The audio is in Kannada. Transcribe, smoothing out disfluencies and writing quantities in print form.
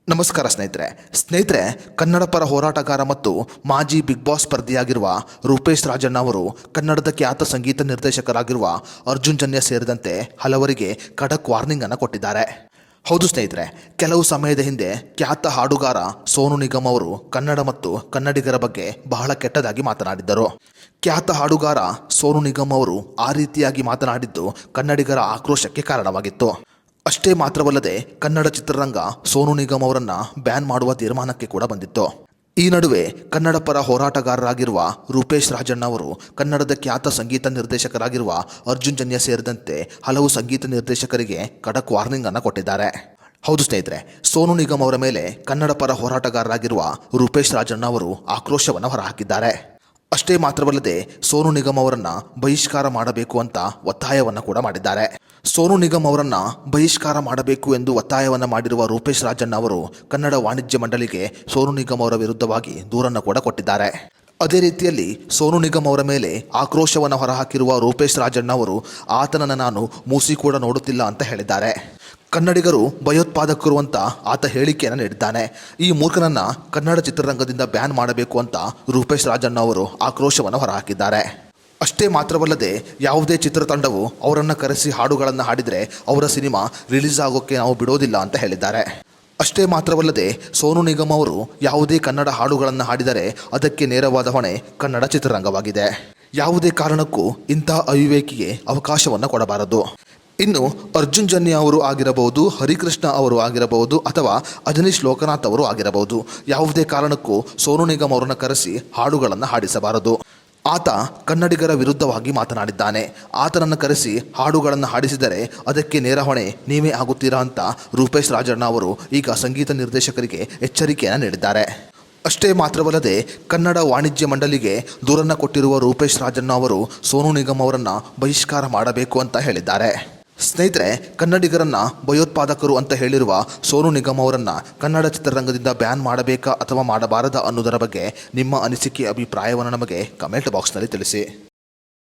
ನಮಸ್ಕಾರ ಸ್ನೇಹಿತರೆ ಕನ್ನಡ ಪರ ಹೋರಾಟಗಾರ ಮತ್ತು ಮಾಜಿ ಬಿಗ್ ಬಾಸ್ ಸ್ಪರ್ಧಿಯಾಗಿರುವ ರೂಪೇಶ್ ರಾಜಣ್ಣ ಅವರು ಕನ್ನಡದ ಖ್ಯಾತ ಸಂಗೀತ ನಿರ್ದೇಶಕರಾಗಿರುವ ಅರ್ಜುನ್ ಜನ್ಯ ಸೇರಿದಂತೆ ಹಲವರಿಗೆ ಖಡಕ್ ವಾರ್ನಿಂಗ್ ಅನ್ನು ಕೊಟ್ಟಿದ್ದಾರೆ. ಹೌದು ಸ್ನೇಹಿತರೆ, ಕೆಲವು ಸಮಯದ ಹಿಂದೆ ಖ್ಯಾತ ಹಾಡುಗಾರ ಸೋನು ನಿಗಮ್ ಅವರು ಕನ್ನಡ ಮತ್ತು ಕನ್ನಡಿಗರ ಬಗ್ಗೆ ಬಹಳ ಕೆಟ್ಟದಾಗಿ ಮಾತನಾಡಿದ್ದರು. ಖ್ಯಾತ ಹಾಡುಗಾರ ಸೋನು ನಿಗಮ್ ಅವರು ಆ ರೀತಿಯಾಗಿ ಮಾತನಾಡಿದ್ದು ಕನ್ನಡಿಗರ ಆಕ್ರೋಶಕ್ಕೆ ಕಾರಣವಾಗಿತ್ತು. ಅಷ್ಟೇ ಮಾತ್ರವಲ್ಲದೆ ಕನ್ನಡ ಚಿತ್ರರಂಗ ಸೋನು ನಿಗಮ್ ಅವರನ್ನ ಬ್ಯಾನ್ ಮಾಡುವ ತೀರ್ಮಾನಕ್ಕೆ ಕೂಡ ಬಂದಿತ್ತು. ಈ ನಡುವೆ ಕನ್ನಡ ಪರ ಹೋರಾಟಗಾರರಾಗಿರುವ ರೂಪೇಶ್ ರಾಜಣ್ಣ ಅವರು ಕನ್ನಡದ ಖ್ಯಾತ ಸಂಗೀತ ನಿರ್ದೇಶಕರಾಗಿರುವ ಅರ್ಜುನ್ ಜನ್ಯ ಸೇರಿದಂತೆ ಹಲವು ಸಂಗೀತ ನಿರ್ದೇಶಕರಿಗೆ ಖಡಕ್ ವಾರ್ನಿಂಗ್ ಅನ್ನು ಕೊಟ್ಟಿದ್ದಾರೆ. ಹೌದು ಸ್ನೇಹಿತರೆ, ಸೋನು ನಿಗಮ್ ಅವರ ಮೇಲೆ ಕನ್ನಡ ಪರ ಹೋರಾಟಗಾರರಾಗಿರುವ ರೂಪೇಶ್ ರಾಜಣ್ಣ ಅವರು ಆಕ್ರೋಶವನ್ನು ಹೊರಹಾಕಿದ್ದಾರೆ. ಅಷ್ಟೇ ಮಾತ್ರವಲ್ಲದೆ ಸೋನು ನಿಗಮ್ ಅವರನ್ನ ಬಹಿಷ್ಕಾರ ಮಾಡಬೇಕು ಅಂತ ಒತ್ತಾಯವನ್ನು ಕೂಡ ಮಾಡಿದ್ದಾರೆ. ಸೋನು ನಿಗಮ್ ಅವರನ್ನ ಬಹಿಷ್ಕಾರ ಮಾಡಬೇಕು ಎಂದು ಒತ್ತಾಯವನ್ನು ಮಾಡಿರುವ ರೂಪೇಶ್ ರಾಜಣ್ಣ ಅವರು ಕನ್ನಡ ವಾಣಿಜ್ಯ ಮಂಡಳಿಗೆ ಸೋನು ನಿಗಮ್ ಅವರ ವಿರುದ್ಧವಾಗಿ ದೂರನ್ನು ಕೂಡ ಕೊಟ್ಟಿದ್ದಾರೆ. ಅದೇ ರೀತಿಯಲ್ಲಿ ಸೋನು ನಿಗಮ್ ಅವರ ಮೇಲೆ ಆಕ್ರೋಶವನ್ನು ಹೊರಹಾಕಿರುವ ರೂಪೇಶ್ ರಾಜಣ್ಣ ಅವರು ಆತನನ್ನು ನಾನು ಮೂಸಿ ಕೂಡ ನೋಡುತ್ತಿಲ್ಲ ಅಂತ ಹೇಳಿದ್ದಾರೆ. ಕನ್ನಡಿಗರು ಭಯೋತ್ಪಾದಕರು ಅಂತ ಆತ ಹೇಳಿಕೆಯನ್ನು ನೀಡಿದ್ದಾನೆ. ಈ ಮೂರ್ಖನನ್ನ ಕನ್ನಡ ಚಿತ್ರರಂಗದಿಂದ ಬ್ಯಾನ್ ಮಾಡಬೇಕು ಅಂತ ರೂಪೇಶ್ ರಾಜಣ್ಣ ಅವರು ಆಕ್ರೋಶವನ್ನು ಹೊರಹಾಕಿದ್ದಾರೆ. ಅಷ್ಟೇ ಮಾತ್ರವಲ್ಲದೆ ಯಾವುದೇ ಚಿತ್ರತಂಡವು ಅವರನ್ನು ಕರೆಸಿ ಹಾಡುಗಳನ್ನು ಹಾಡಿದರೆ ಅವರ ಸಿನಿಮಾ ರಿಲೀಸ್ ಆಗೋಕ್ಕೆ ನಾವು ಬಿಡೋದಿಲ್ಲ ಅಂತ ಹೇಳಿದ್ದಾರೆ. ಅಷ್ಟೇ ಮಾತ್ರವಲ್ಲದೆ ಸೋನು ನಿಗಮ್ ಅವರು ಯಾವುದೇ ಕನ್ನಡ ಹಾಡುಗಳನ್ನು ಹಾಡಿದರೆ ಅದಕ್ಕೆ ನೇರವಾದ ಹೊಣೆ ಕನ್ನಡ ಚಿತ್ರರಂಗವಾಗಿದೆ. ಯಾವುದೇ ಕಾರಣಕ್ಕೂ ಇಂಥ ಅವಿವೇಕಿಗೆ ಅವಕಾಶವನ್ನು ಕೊಡಬಾರದು. ಇನ್ನು ಅರ್ಜುನ್ ಜನ್ಯ ಅವರು ಆಗಿರಬಹುದು, ಹರಿಕೃಷ್ಣ ಅವರು ಆಗಿರಬಹುದು ಅಥವಾ ಅಜನೀಶ್ ಲೋಕನಾಥ್ ಅವರು ಆಗಿರಬಹುದು, ಯಾವುದೇ ಕಾರಣಕ್ಕೂ ಸೋನು ನಿಗಮ್ ಅವರನ್ನು ಕರೆಸಿ ಹಾಡುಗಳನ್ನು ಹಾಡಿಸಬಾರದು. ಆತ ಕನ್ನಡಿಗರ ವಿರುದ್ಧವಾಗಿ ಮಾತನಾಡಿದ್ದಾನೆ. ಆತನನ್ನು ಕರೆಸಿ ಹಾಡುಗಳನ್ನು ಹಾಡಿಸಿದರೆ ಅದಕ್ಕೆ ನೇರ ಹೊಣೆ ನೀವೇ ಆಗುತ್ತೀರಾ ಅಂತ ರೂಪೇಶ್ ರಾಜಣ್ಣ ಅವರು ಈಗ ಸಂಗೀತ ನಿರ್ದೇಶಕರಿಗೆ ಎಚ್ಚರಿಕೆಯನ್ನು ನೀಡಿದ್ದಾರೆ. ಅಷ್ಟೇ ಮಾತ್ರವಲ್ಲದೆ ಕನ್ನಡ ವಾಣಿಜ್ಯ ಮಂಡಳಿಗೆ ದೂರನ್ನು ಕೊಟ್ಟಿರುವ ರೂಪೇಶ್ ರಾಜಣ್ಣ ಅವರು ಸೋನು ನಿಗಮ್ ಅವರನ್ನು ಬಹಿಷ್ಕಾರ ಮಾಡಬೇಕು ಅಂತ ಹೇಳಿದ್ದಾರೆ. ಸ್ನೇಹಿತರೆ, ಕನ್ನಡಿಗರನ್ನ ಭಯೋತ್ಪಾದಕರು ಅಂತ ಹೇಳಿರುವ ಸೋನು ನಿಗಮ್ ಅವರನ್ನ ಕನ್ನಡ ಚಿತ್ರರಂಗದಿಂದ ಬ್ಯಾನ್ ಮಾಡಬೇಕಾ ಅಥವಾ ಮಾಡಬಾರದಾ ಅನ್ನೋದರ ಬಗ್ಗೆ ನಿಮ್ಮ ಅನಿಸಿಕೆ ಅಭಿಪ್ರಾಯವನ್ನು ನಮಗೆ ಕಮೆಂಟ್ ಬಾಕ್ಸ್ನಲ್ಲಿ ತಿಳಿಸಿ.